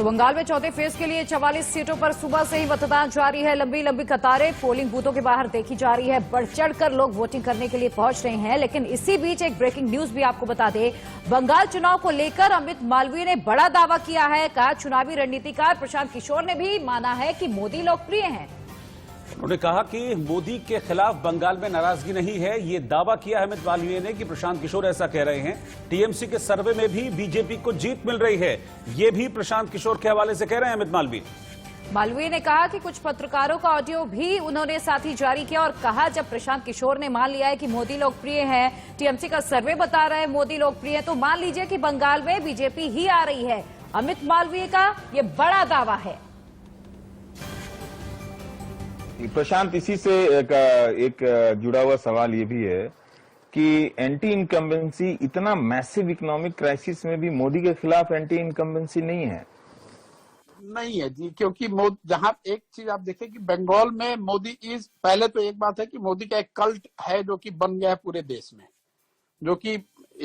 तो बंगाल में चौथे फेज के लिए 44 सीटों पर सुबह से ही मतदान जारी है। लंबी लंबी कतारें पोलिंग बूथों के बाहर देखी जा रही है। बढ़ चढ़कर लोग वोटिंग करने के लिए पहुंच रहे हैं। लेकिन इसी बीच एक ब्रेकिंग न्यूज भी आपको बता दें। बंगाल चुनाव को लेकर अमित मालवीय ने बड़ा दावा किया है। कहा चुनावी रणनीतिकार प्रशांत किशोर ने भी माना है कि मोदी लोकप्रिय हैं। उन्होंने कहा कि मोदी के खिलाफ बंगाल में नाराजगी नहीं है। ये दावा किया है अमित मालवीय ने कि प्रशांत किशोर ऐसा कह रहे हैं। टीएमसी के सर्वे में भी बीजेपी को जीत मिल रही है। ये भी प्रशांत किशोर के हवाले से कह रहे हैं अमित मालवीय। मालवीय ने कहा कि कुछ पत्रकारों का ऑडियो भी उन्होंने साथ ही जारी किया और कहा जब प्रशांत किशोर ने मान लिया है कि मोदी लोकप्रिय है, टीएमसी का सर्वे बता रहा है मोदी लोकप्रिय है, तो मान लीजिए कि बंगाल में बीजेपी ही आ रही है। अमित मालवीय का ये बड़ा दावा है। प्रशांत, इसी से एक जुड़ा हुआ सवाल ये भी है कि एंटी इनकम्बेंसी, इतना मैसिव इकोनॉमिक क्राइसिस में भी मोदी के खिलाफ एंटी इनकम्बेंसी नहीं है जी, क्योंकि जहां एक चीज आप देखें कि बंगाल में मोदी पहले तो एक बात है कि मोदी का एक कल्ट है जो कि बन गया है पूरे देश में, जो कि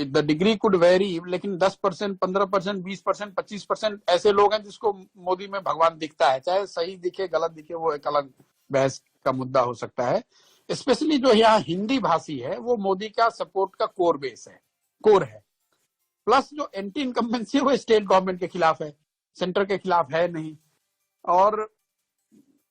द डिग्री कुड वेरी, लेकिन 10%, 15%, 20%, 25% ऐसे लोग हैं जिसको मोदी में भगवान दिखता है। चाहे सही दिखे गलत दिखे वो एक अलग बहस का मुद्दा हो सकता है। स्पेशली जो यहाँ हिंदी भाषी है वो मोदी का सपोर्ट का कोर है। प्लस जो एंटी इनकम्बेंसी है वो स्टेट गवर्नमेंट के खिलाफ है, सेंटर के खिलाफ है नहीं। और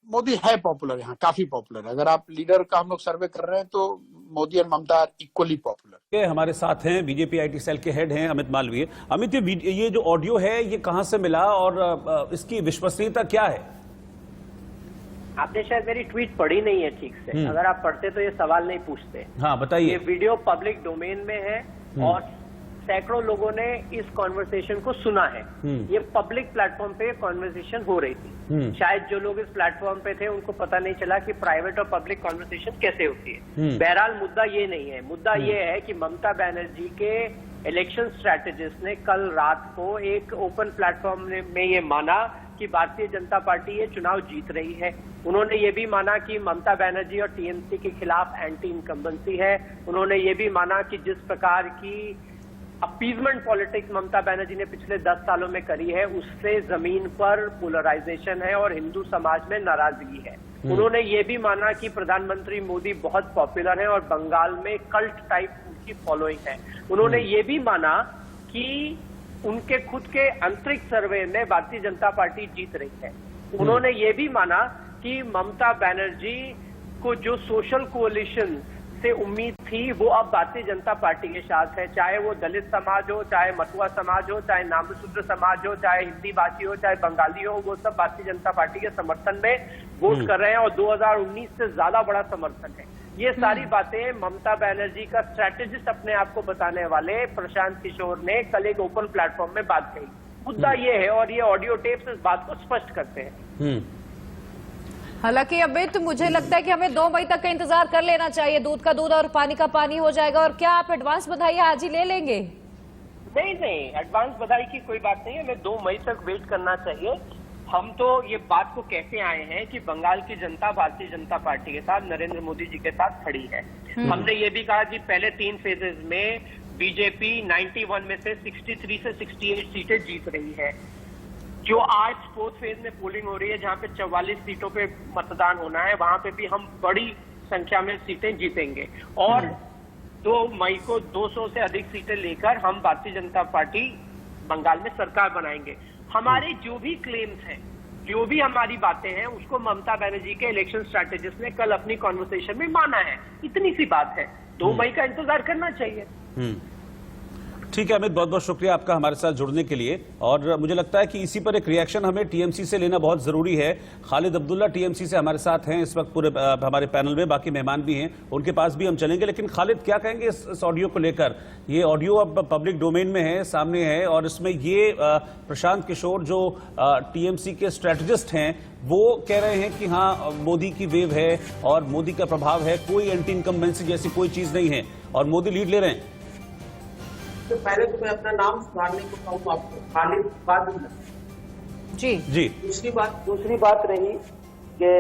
मोदी है पॉपुलर, यहाँ काफी पॉपुलर है। अगर आप लीडर का हम लोग सर्वे कर रहे हैं तो मोदी और ममता आर इक्वली पॉपुलर। हमारे साथ हैं बीजेपी आईटी सेल के हेड हैं अमित मालवीय। अमित, ये जो ऑडियो है ये कहां से मिला और इसकी विश्वसनीयता क्या है? आपने शायद मेरी ट्वीट पढ़ी नहीं है ठीक से। अगर आप पढ़ते तो ये सवाल नहीं पूछते। हाँ, बताइए। ये वीडियो पब्लिक डोमेन में है और सैकड़ों लोगों ने इस कॉन्वर्सेशन को सुना है। ये पब्लिक प्लेटफॉर्म पे कॉन्वर्सेशन हो रही थी। शायद जो लोग इस प्लेटफॉर्म पे थे उनको पता नहीं चला कि प्राइवेट और पब्लिक कॉन्वर्सेशन कैसे होती है। बहरहाल मुद्दा ये नहीं है। मुद्दा ये है कि ममता बनर्जी के इलेक्शन स्ट्रैटेजिस्ट ने कल रात को एक ओपन प्लेटफॉर्म में ये माना कि भारतीय जनता पार्टी ये चुनाव जीत रही है। उन्होंने ये भी माना कि ममता बनर्जी और टीएमसी के खिलाफ एंटी इनकम्बेंसी है। उन्होंने ये भी माना कि जिस प्रकार की अपीजमेंट पॉलिटिक्स ममता बनर्जी ने पिछले 10 सालों में करी है उससे जमीन पर पोलराइजेशन है और हिंदू समाज में नाराजगी है। उन्होंने ये भी माना कि प्रधानमंत्री मोदी बहुत पॉपुलर है और बंगाल में कल्ट टाइप उनकी फॉलोइंग है। उन्होंने ये भी माना कि उनके खुद के आंतरिक सर्वे में भारतीय जनता पार्टी जीत रही है। उन्होंने ये भी माना कि ममता बनर्जी को जो सोशल कोalition से उम्मीद थी वो अब भारतीय जनता पार्टी के साथ है। चाहे वो दलित समाज हो, चाहे मथुआ समाज हो, चाहे नामशूद्र समाज हो, चाहे हिंदी भाषी हो, चाहे बंगाली हो, वो सब भारतीय जनता पार्टी के समर्थन में वोट कर रहे हैं और 2019 से ज्यादा बड़ा समर्थन है। ये सारी बातें ममता बनर्जी का स्ट्रैटेजिस्ट अपने आप को बताने वाले प्रशांत किशोर ने कल एक ओपन प्लेटफॉर्म में बात कही। मुद्दा ये है और ये ऑडियो टेप्स इस बात को स्पष्ट करते हैं। हालांकि अमित, मुझे लगता है कि हमें 2 मई तक का इंतजार कर लेना चाहिए। दूध का दूध और पानी का पानी हो जाएगा। और क्या आप एडवांस बधाई आज ही ले लेंगे? नहीं, एडवांस बधाई की कोई बात नहीं है। हमें 2 मई तक वेट करना चाहिए। हम तो ये बात को कहते आए हैं कि बंगाल की जनता भारतीय जनता पार्टी के साथ, नरेंद्र मोदी जी के साथ खड़ी है। हमने ये भी कहा कि पहले 3 फेजेस में बीजेपी 91 में से 63 से 68 सीटें जीत रही है। जो आज 4th फेज में पोलिंग हो रही है जहां पे 44 सीटों पे मतदान होना है, वहां पे भी हम बड़ी संख्या में सीटें जीतेंगे और 2 मई को 200 से अधिक सीटें लेकर हम भारतीय जनता पार्टी बंगाल में सरकार बनाएंगे। हमारे जो भी क्लेम्स हैं, जो भी हमारी बातें हैं, उसको ममता बनर्जी के इलेक्शन स्ट्रैटेजिस्ट ने कल अपनी कॉन्वर्सेशन में माना है। इतनी सी बात है। 2 मई का इंतजार करना चाहिए। ठीक है अमित, बहुत बहुत शुक्रिया आपका हमारे साथ जुड़ने के लिए। और मुझे लगता है कि इसी पर एक रिएक्शन हमें टीएमसी से लेना बहुत जरूरी है। खालिद अब्दुल्ला टीएमसी से हमारे साथ हैं इस वक्त पूरे हमारे पैनल में, बाकी मेहमान भी हैं, उनके पास भी हम चलेंगे। लेकिन खालिद, क्या कहेंगे इस ऑडियो को लेकर? ये ऑडियो अब पब्लिक डोमेन में है, सामने है, और इसमें ये प्रशांत किशोर जो टीएमसी के स्ट्रेटेजिस्ट हैं वो कह रहे हैं कि हाँ मोदी की वेव है और मोदी का प्रभाव है, कोई एंटी इनकम्बेंसी जैसी कोई चीज नहीं है और मोदी लीड ले रहे हैं। तो पहले तो मैं अपना नाम सुधारने को कहूँ आपको, खालिद बादल जी। दूसरी बात रही कि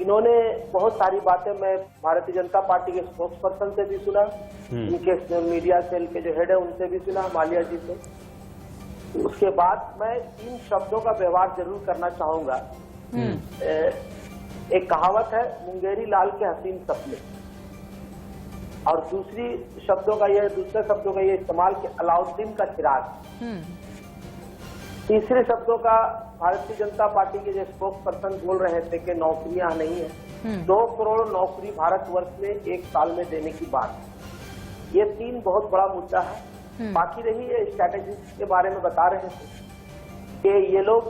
इन्होंने बहुत सारी बातें मैं भारतीय जनता पार्टी के स्पोक्स पर्सन से भी सुना, इनके मीडिया सेल के जो हेड है उनसे भी सुना, मालिया जी से। उसके बाद मैं 3 शब्दों का व्यवहार जरूर करना चाहूंगा। एक कहावत है, मुंगेरी लाल के हसीन सपने, और दूसरे शब्दों का ये इस्तेमाल कि अलाउद्दीन का चिराग। तीसरे शब्दों का भारतीय जनता पार्टी के जो स्पोक्स पर्सन बोल रहे थे कि नौकरियां नहीं है, 2 करोड़ नौकरी भारतवर्ष में 1 साल में देने की बात। ये 3 बहुत बड़ा मुद्दा है। बाकी रही ये स्ट्रैटेजी के बारे में बता रहे थे कि ये लोग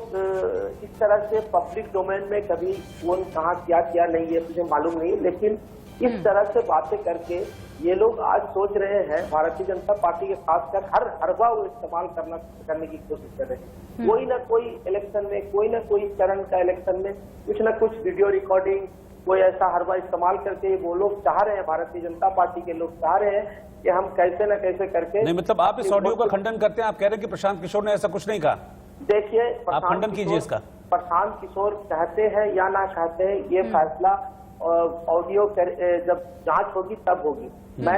इस तरह से पब्लिक डोमेन में कभी कौन कहाँ क्या नहीं है मुझे मालूम नहीं, लेकिन इस तरह से बातें करके ये लोग आज सोच रहे हैं, भारतीय जनता पार्टी के खासकर हर हरबा वो इस्तेमाल करने की कोशिश कर रहे हैं। कोई ना कोई इलेक्शन में, कोई ना कोई चरण का इलेक्शन में कुछ ना कुछ वीडियो रिकॉर्डिंग, कोई ऐसा हरबा इस्तेमाल करके वो लोग चाह रहे हैं, भारतीय जनता पार्टी के लोग चाह रहे हैं कि हम कैसे न कैसे करके। नहीं, मतलब आप इस ऑडियो का खंडन करते हैं, आप कह रहे हैं कि प्रशांत किशोर ने ऐसा कुछ नहीं कहा। देखिए, आप खंडन कीजिए इसका। प्रशांत किशोर कहते हैं या ना कहते हैं, ये फैसला ऑडियो जब जांच होगी तब होगी। मैं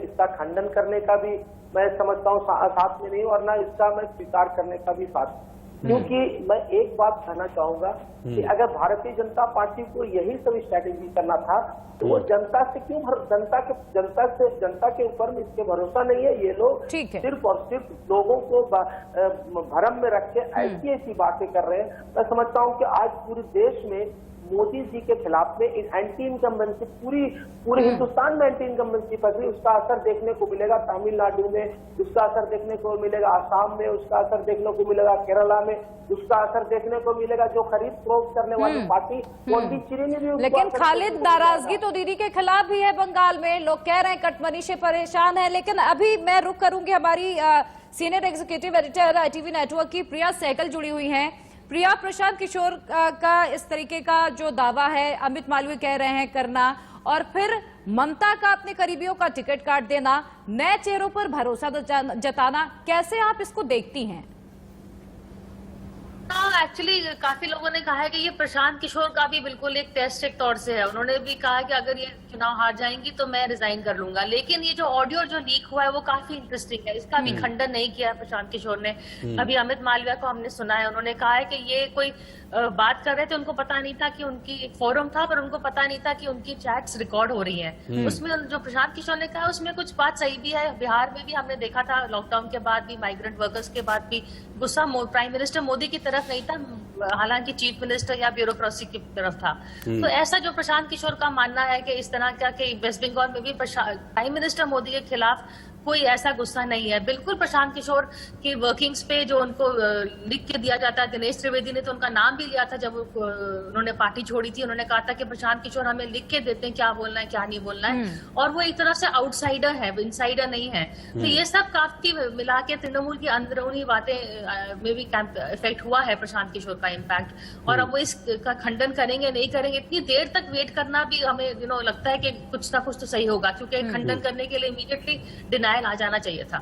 इसका खंडन करने का भी मैं समझता हूँ साथ में नहीं, और ना इसका मैं स्वीकार करने का भी साथ, क्योंकि मैं एक बात कहना चाहूंगा कि अगर भारतीय जनता पार्टी को यही सब स्ट्रैटेजी करना था तो वो जनता से क्यों जनता के ऊपर में इसके भरोसा नहीं है। ये लोग सिर्फ और सिर्फ लोगों को भरम में रख के ऐसी बातें कर रहे हैं। मैं समझता हूँ कि आज पूरे देश में मोदी जी के खिलाफ में एंटी इनकम्बेंसी पूरे हिंदुस्तान में एंटी इनकम्बेंसी पर भी उसका असर देखने को मिलेगा। तमिलनाडु में उसका असर देखने को मिलेगा, आसाम में उसका असर देखने को मिलेगा, केरला में उसका असर देखने को मिलेगा। जो खरीद फरोख्त करने वाली पार्टी पौंडीचेरी में भी। लेकिन खालिद, नाराजगी तो दीदी के खिलाफ भी है बंगाल में। लोग कह रहे हैं कटमनी से परेशान है। लेकिन अभी मैं रुख करूंगी, हमारी senior executive editor ITV network की प्रिया सहगल जुड़ी हुई हैं। प्रिया, प्रशांत किशोर का इस तरीके का जो दावा है, अमित मालवीय कह रहे हैं करना, और फिर ममता का अपने करीबियों का टिकट काट देना, नए चेहरों पर भरोसा जताना, कैसे आप इसको देखती हैं? हाँ, एक्चुअली काफी लोगों ने कहा है कि ये प्रशांत किशोर का भी बिल्कुल एक टेस्ट एक तौर से है। उन्होंने भी कहा कि अगर ये चुनाव हार जाएंगी तो मैं रिजाइन कर लूंगा। लेकिन ये जो ऑडियो जो लीक हुआ है वो काफी इंटरेस्टिंग है। इसका भी खंडन नहीं किया है प्रशांत किशोर ने। अभी अमित मालवीय को हमने सुना है, उन्होंने कहा है कि ये कोई बात कर रहे थे, उनको पता नहीं था कि उनकी एक फोरम था, पर उनको पता नहीं था कि उनकी चैट्स रिकॉर्ड हो रही हैं। उसमें जो प्रशांत किशोर ने कहा उसमें कुछ बात सही भी है। बिहार में भी हमने देखा था, लॉकडाउन के बाद भी, माइग्रेंट वर्कर्स के बाद भी गुस्सा प्राइम मिनिस्टर मोदी की तरफ नहीं था, हालांकि चीफ मिनिस्टर या ब्यूरोक्रेसी की तरफ था। तो ऐसा जो प्रशांत किशोर का मानना है कि इस तरह का कि वेस्ट बंगाल में भी प्राइम मिनिस्टर मोदी के खिलाफ कोई ऐसा गुस्सा नहीं है। बिल्कुल प्रशांत किशोर की वर्किंग्स पे जो उनको लिख के दिया जाता है, दिनेश त्रिवेदी ने तो उनका नाम भी लिया था जब उन्होंने पार्टी छोड़ी थी। उन्होंने कहा था कि प्रशांत किशोर हमें लिख के देते हैं क्या बोलना है क्या नहीं बोलना है, और वो एक तरह से आउटसाइडर है, इनसाइडर नहीं है। तो ये सब काफी मिला के तृणमूल की अंदरूनी बातें में भी इफेक्ट हुआ है प्रशांत किशोर का इम्पैक्ट। और अब वो इसका खंडन करेंगे नहीं करेंगे, इतनी देर तक वेट करना भी हमें लगता है कि कुछ ना कुछ तो सही होगा, क्योंकि खंडन करने के लिए इमीडिएटली डिनायल आ जाना चाहिए था।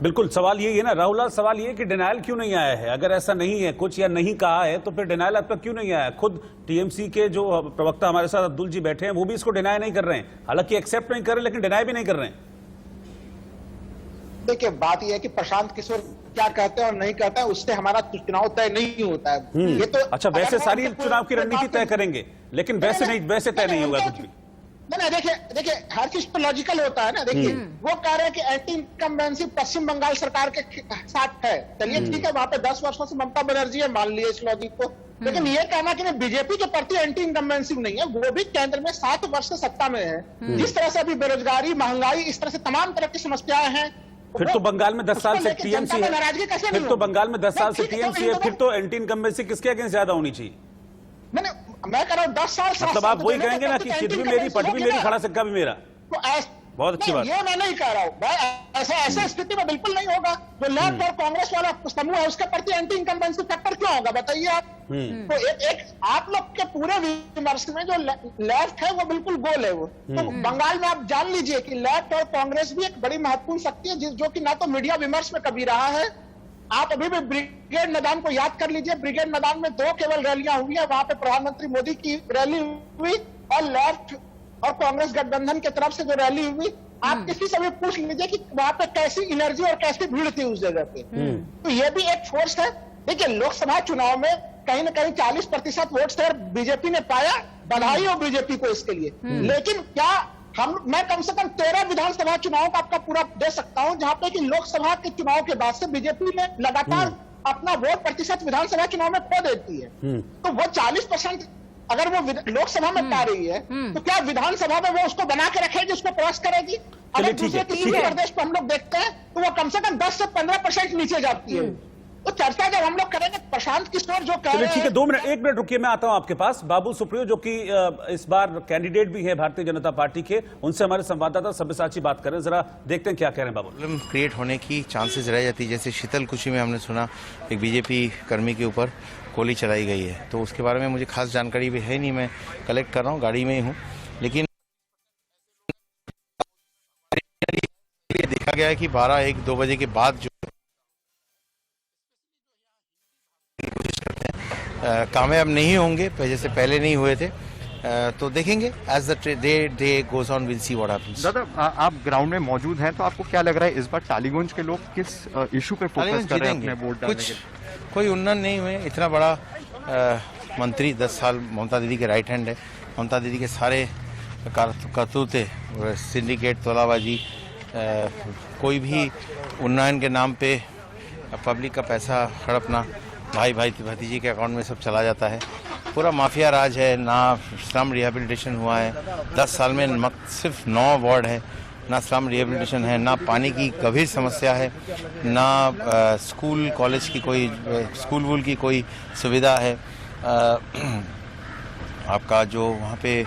बिल्कुल, सवाल यही है ना राहुल, सवाल ये कि डिनायल क्यों नहीं आया है? अगर ऐसा नहीं है कुछ या नहीं कहा है तो फिर डिनायल अब तक क्यों नहीं आया? खुद टीएमसी के जो प्रवक्ता हमारे साथ अब्दुल जी बैठे हैं वो भी इसको डिनाय नहीं कर रहे हैं, हालांकि एक्सेप्ट नहीं कर रहे लेकिन डिनाय भी नहीं कर रहे हैं। देखिए, बात यह है कि प्रशांत किशोर क्या कहते हैं और नहीं कहते हैं उससे हमारा चुनाव तय नहीं होता है। ये तो अच्छा, वैसे सारी चुनाव की रणनीति तय करेंगे, लेकिन वैसे तय नहीं होगा कुछ भी। नहीं, देखिए हर चीज तो लॉजिकल होता है ना। देखिए, वो कह रहे हैं कि एंटी इनकम्बेंसी पश्चिम बंगाल सरकार के साथ है। चलिए ठीक है, वहां पे 10 वर्षों से ममता बनर्जी है, मान लिया इस लॉजिक को। लेकिन ये कहना कि बीजेपी के प्रति एंटी इनकम्बेंसी नहीं है, वो भी केंद्र में 7 वर्ष से सत्ता में है। जिस तरह से अभी बेरोजगारी, महंगाई, इस तरह से तमाम तरह की समस्याएं हैं। फिर तो बंगाल में 10 साल से टीएमसी है, फिर तो बंगाल में 10 साल से टीएमसी है, फिर तो एंटी इनकम्बेंसी किसके अगेंस्ट ज्यादा होनी चाहिए? मैं कह रहा हूँ 10 साल मतलब आप वही कहेंगे ना कि चिट भी मेरी, पट भी मेरी, खड़ा सिक्का भी मेरा। बहुत अच्छी बात। ये मैं नहीं कह रहा हूँ, ऐसे स्थिति में बिल्कुल नहीं होगा। जो लेफ्ट और कांग्रेस वाला समूह है उसके प्रति एंटी इनकम्बेंसी फैक्टर क्यों होगा, बताइए आप। तो एक आप लोग के पूरे विमर्श में जो लेफ्ट है वो बिल्कुल गोल है। वो तो बंगाल में आप जान लीजिए कि लेफ्ट और कांग्रेस भी एक बड़ी महत्वपूर्ण शक्ति है, जो कि ना तो मीडिया विमर्श में कभी रहा है। आप अभी भी ब्रिगेड मैदान को याद कर लीजिए, ब्रिगेड मैदान में 2 केवल रैलियां हुई है, वहां पे प्रधानमंत्री मोदी की रैली हुई और लेफ्ट और कांग्रेस गठबंधन की तरफ से जो रैली हुई, आप किसी से भी पूछ लीजिए कि वहां पे कैसी एनर्जी और कैसी भीड़ थी उस जगह पे। तो ये भी एक फोर्स है। देखिए, लोकसभा चुनाव में कहीं ना कहीं 40% वोट शेयर बीजेपी ने पाया, बधाई हो बीजेपी को इसके लिए। लेकिन क्या मैं कम से कम 13 विधानसभा चुनाव का आपका पूरा दे सकता हूं जहां पे कि लोकसभा के चुनाव के बाद से बीजेपी ने लगातार अपना वोट प्रतिशत विधानसभा चुनाव में खो देती है। तो वो 40% अगर वो लोकसभा में पा रही है, तो क्या विधानसभा में वो उसको बना के रखेगी, उसको क्रॉस करेगी? अगर दूसरे किसी प्रदेश पर हम लोग देखते हैं तो वो कम से कम 10 से 15% नीचे जाती है। तो चर्चा जब हम लोग करेंगे, प्रशांत किशोर जो कह रहे हैं, ठीक है, 2 मिनट 1 मिनट रुकिए, मैं आता हूं आपके पास। बाबुल सुप्रियो जो कि इस बार कैंडिडेट भी है भारतीय जनता पार्टी के, उनसे हमारे संवाददाता सब्यसाची बात कर रहे हैं, जरा देखते हैं क्या कह रहे हैं बाबुल। प्रॉब्लम क्रिएट होने की चांसेस रह जाती है। जैसे शीतलकुची में हमने सुना एक बीजेपी कर्मी के ऊपर गोली चलाई गई है, तो उसके बारे में मुझे खास जानकारी भी है नहीं, मैं कलेक्ट कर रहा हूँ, गाड़ी में ही हूँ। लेकिन ये देखा गया है कि 12-1-2 बजे के बाद जो कामयाब नहीं होंगे, जैसे पहले नहीं हुए थे, तो देखेंगे as the day goes on will see what happens. दादा, आप ग्राउंड में मौजूद हैं, तो आपको क्या लग रहा है इस बार टालीगंज के लोग किस इशू पे फोकस कर रहे हैं अपने वोट डालने के लिए? कोई उन्नयन नहीं हुए। इतना बड़ा मंत्री 10 साल ममता दीदी के राइट हैंड है। ममता दीदी के सारे करतूते, सिंडिकेट, तोलाबाजी, कोई भी उन्नयन के नाम पे पब्लिक का पैसा हड़पना, भाई भतीजी के अकाउंट में सब चला जाता है। पूरा माफिया राज है। ना स्लम रिहेबिलिटेशन हुआ है 10 साल में, सिर्फ 9 वार्ड है, ना स्लम रिहेबिलिटेशन है, ना पानी की गंभीर समस्या है, ना स्कूल कॉलेज की कोई स्कूल वूल की कोई सुविधा है। आपका जो वहाँ पे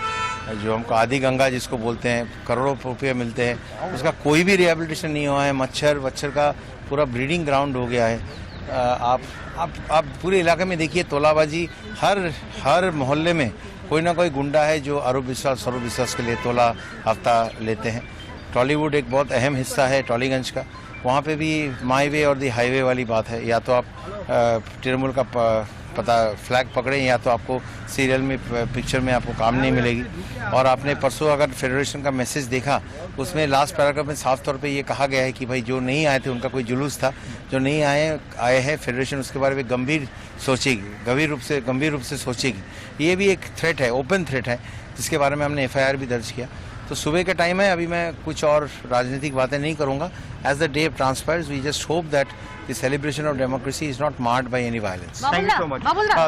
जो हमको आदि गंगा जिसको बोलते हैं, करोड़ों रुपये मिलते हैं, उसका कोई भी रिहेबिलिटेशन नहीं हुआ है। मच्छर का पूरा ब्रीडिंग ग्राउंड हो गया है। आप पूरे इलाके में देखिए, तोलाबाजी, हर मोहल्ले में कोई ना कोई गुंडा है जो आरोप विश्वास के लिए तोला हफ्ता लेते हैं। टॉलीवुड एक बहुत अहम हिस्सा है टॉलीगंज का, वहाँ पे भी माई वे और दी हाईवे वाली बात है। या तो आप तृणमूल का पता फ्लैग पकड़ें, या तो आपको सीरियल में पिक्चर में आपको काम नहीं मिलेगी। और आपने परसों अगर फेडरेशन का मैसेज देखा, उसमें लास्ट पैराग्राफ में साफ तौर पे ये कहा गया है कि भाई जो नहीं आए थे उनका कोई जुलूस था, जो नहीं आए हैं फेडरेशन उसके बारे में गंभीर रूप से सोचेगी। ये भी एक थ्रेट है, ओपन थ्रेट है, जिसके बारे में हमने FIR भी दर्ज किया। तो सुबह का टाइम है, अभी मैं कुछ और राजनीतिक बातें नहीं करूंगा। As the day transpires we just hope that the celebration of democracy is not marred by any violence. Thank you so much.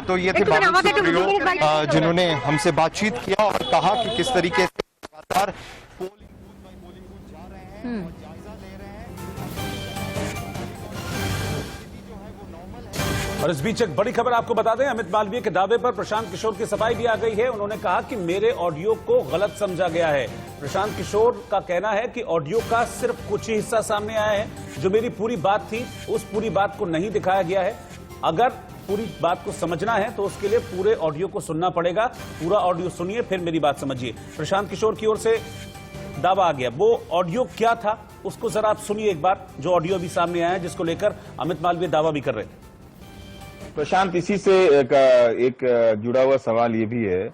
तो ये थे बाबुल सुप्रियो जिन्होंने हमसे बातचीत किया और कहा कि किस तरीके से लगातार पोलिंग बूथ जा रहे हैं और जायजा ले रहे हैं। और इस बीच एक बड़ी खबर आपको बता दें, अमित मालवीय के दावे पर प्रशांत किशोर की सफाई भी आ गई है। उन्होंने कहा कि मेरे ऑडियो को गलत समझा गया है। प्रशांत किशोर का कहना है कि ऑडियो का सिर्फ कुछ ही हिस्सा सामने आया है, जो मेरी पूरी बात थी उस पूरी बात को नहीं दिखाया गया है। अगर पूरी बात को समझना है तो उसके लिए पूरे ऑडियो को सुनना पड़ेगा। पूरा ऑडियो सुनिए, फिर मेरी बात समझिए। प्रशांत किशोर की ओर से दावा आ गया। वो ऑडियो क्या था उसको जरा आप सुनिए एक बार, जो ऑडियो अभी सामने आया है, जिसको लेकर अमित मालवीय दावा भी कर रहे थे। प्रशांत, इसी से एक जुड़ा हुआ सवाल ये भी है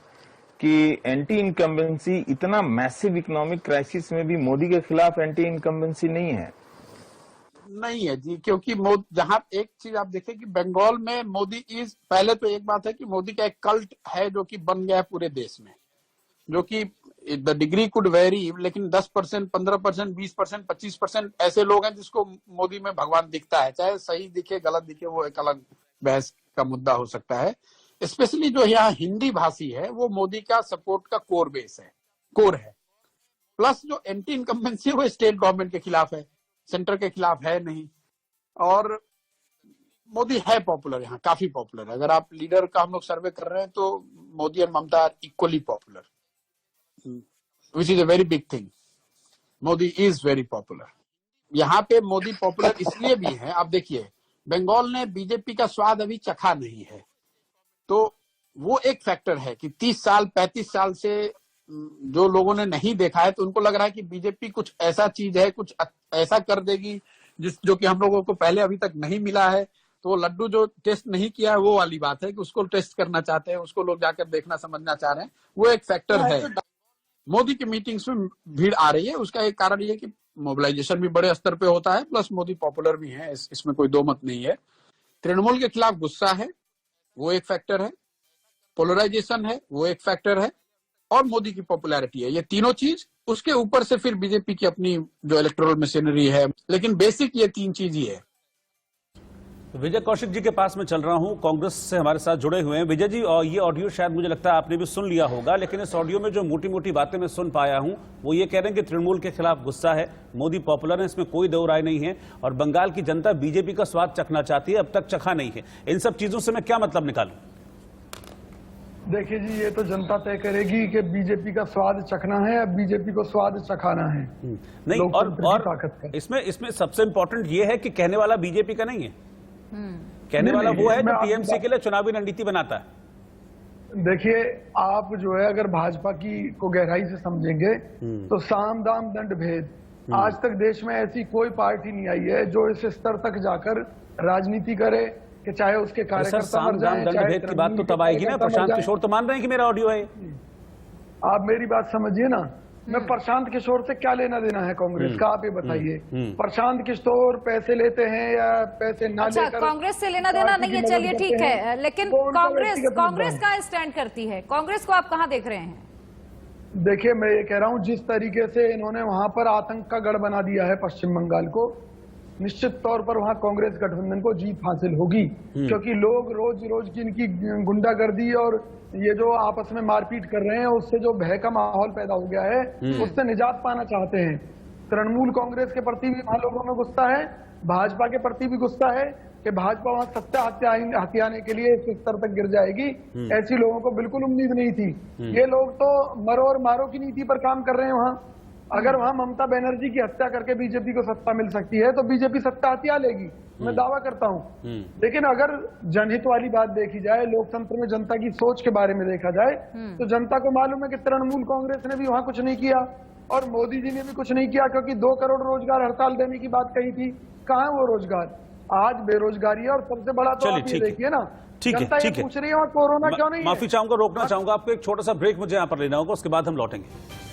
कि एंटी इनकम्बेंसी, इतना मैसिव इकोनॉमिक क्राइसिस में भी मोदी के खिलाफ एंटी इनकम्बेंसी नहीं है जी, क्योंकि जहां एक चीज आप देखें कि बंगाल में मोदी पहले तो एक बात है कि मोदी का एक कल्ट है जो कि बन गया है पूरे देश में, जो कि द डिग्री कुड वेरी, लेकिन 10%, 15%, 20%, 25% ऐसे लोग हैं जिसको मोदी में भगवान दिखता है। चाहे सही दिखे गलत दिखे, वो एक अलग बहस का मुद्दा हो सकता है। स्पेशली जो यहाँ हिंदी भाषी है वो मोदी का सपोर्ट का कोर है। प्लस जो एंटी इनकम्बेंसी है वो स्टेट गवर्नमेंट के खिलाफ है, सेंटर के खिलाफ है नहीं। और मोदी है पॉपुलर, यहाँ काफी पॉपुलर। अगर आप लीडर का हम लोग सर्वे कर रहे हैं तो मोदी और Mamata are equally popular, which is a very big thing. Modi is very popular. यहाँ पे मोदी पॉपुलर इसलिए भी है, आप देखिए बंगाल ने बीजेपी का स्वाद अभी चखा नहीं है, तो वो एक फैक्टर है कि 30 साल 35 साल से जो लोगों ने नहीं देखा है, तो उनको लग रहा है कि बीजेपी कुछ ऐसा चीज है, कुछ ऐसा कर देगी जो कि हम लोगों को पहले अभी तक नहीं मिला है। तो वो लड्डू जो टेस्ट नहीं किया है, वो वाली बात है कि उसको टेस्ट करना चाहते हैं, उसको लोग जाकर देखना समझना चाह रहे हैं, वो एक फैक्टर है। मोदी की मीटिंग्स में भीड़ आ रही है। उसका एक कारण ये है कि मोबिलाइजेशन भी बड़े स्तर पे होता है, प्लस मोदी पॉपुलर भी है, इसमें कोई दो मत नहीं है। तृणमूल के खिलाफ गुस्सा है, वो एक फैक्टर है, पोलराइजेशन है, वो एक फैक्टर है, और मोदी की पॉपुलैरिटी है। ये तीनों चीज, उसके ऊपर से फिर बीजेपी की अपनी जो इलेक्टोरल मशीनरी है, लेकिन बेसिक ये तीन चीज ही है। विजय कौशिक जी के पास में चल रहा हूं, कांग्रेस से हमारे साथ जुड़े हुए हैं। विजय जी, और ये ऑडियो शायद मुझे लगता है आपने भी सुन लिया होगा, लेकिन इस ऑडियो में जो मोटी मोटी बातें मैं सुन पाया हूं वो ये कह रहे हैं कि तृणमूल के खिलाफ गुस्सा है, मोदी पॉपुलर है, इसमें कोई दो राय नहीं है, और बंगाल की जनता बीजेपी का स्वाद चखना चाहती है, अब तक चखा नहीं है। इन सब चीजों से मैं क्या मतलब निकालूं? देखिए जी, ये तो जनता तय करेगी कि बीजेपी का स्वाद चखना है या बीजेपी को स्वाद चखाना है। नहीं, और इसमें सबसे इंपॉर्टेंट ये है कि कहने वाला बीजेपी का नहीं है, कहने वाला वो है जो टीएमसी के लिए चुनावी रणनीति बनाता है। देखिए, आप जो है अगर भाजपा की को गहराई से समझेंगे तो साम दाम दंड भेद, आज तक देश में ऐसी कोई पार्टी नहीं आई है जो इस स्तर तक जाकर राजनीति करे कि चाहे उसके कार्यकर्ता मर जाएं, दंड भेद की बात तो तब आएगी ना। प्रशांत किशोर तो मान रहे हैं कि मेरा ऑडियो है। आप मेरी बात समझिए ना, मैं प्रशांत किशोर से क्या लेना देना है कांग्रेस का, आप ये बताइए। प्रशांत किशोर पैसे लेते हैं या पैसे ना लेकर कांग्रेस से लेना देना नहीं है, चलिए ठीक है, लेकिन कांग्रेस का स्टैंड करती है, कांग्रेस को आप कहां देख रहे हैं? देखिए, मैं ये कह रहा हूं, जिस तरीके से इन्होंने वहां पर आतंक का गढ़ बना दिया है पश्चिम बंगाल को, निश्चित तौर पर वहां कांग्रेस गठबंधन को जीत हासिल होगी, क्योंकि लोग रोज रोज की इनकी गुंडागर्दी और ये जो आपस में मारपीट कर रहे हैं, उससे जो भय का माहौल पैदा हो गया है, उससे निजात पाना चाहते हैं। तृणमूल कांग्रेस के प्रति भी वहां लोगों में गुस्सा है, भाजपा के प्रति भी गुस्सा है कि भाजपा वहां सत्ता हथियाने के लिए इस स्तर तक गिर जाएगी, ऐसी लोगों को बिल्कुल उम्मीद नहीं थी। ये लोग तो मरो और मारो की नीति पर काम कर रहे हैं वहां। अगर वहां ममता बनर्जी की हत्या करके बीजेपी को सत्ता मिल सकती है तो बीजेपी सत्ता हथिया लेगी, मैं दावा करता हूं। लेकिन अगर जनहित वाली बात देखी जाए, लोकतंत्र में जनता की सोच के बारे में देखा जाए, तो जनता को मालूम है कि तृणमूल कांग्रेस ने भी वहां कुछ नहीं किया और मोदी जी ने भी कुछ नहीं किया, क्योंकि 2 करोड़ रोजगार हड़ताल देने की बात कही थी। कहां वो रोजगार? आज बेरोजगारी है, और सबसे बड़ा तो आप ये देखिए ना, ठीक है, ठीक है, पूछ रही है कोरोना क्यों नहीं? माफी चाहूंगा, रोकना चाहूंगा आपको, एक छोटा सा ब्रेक मुझे यहाँ पर लेना होगा, उसके बाद हम लौटेंगे।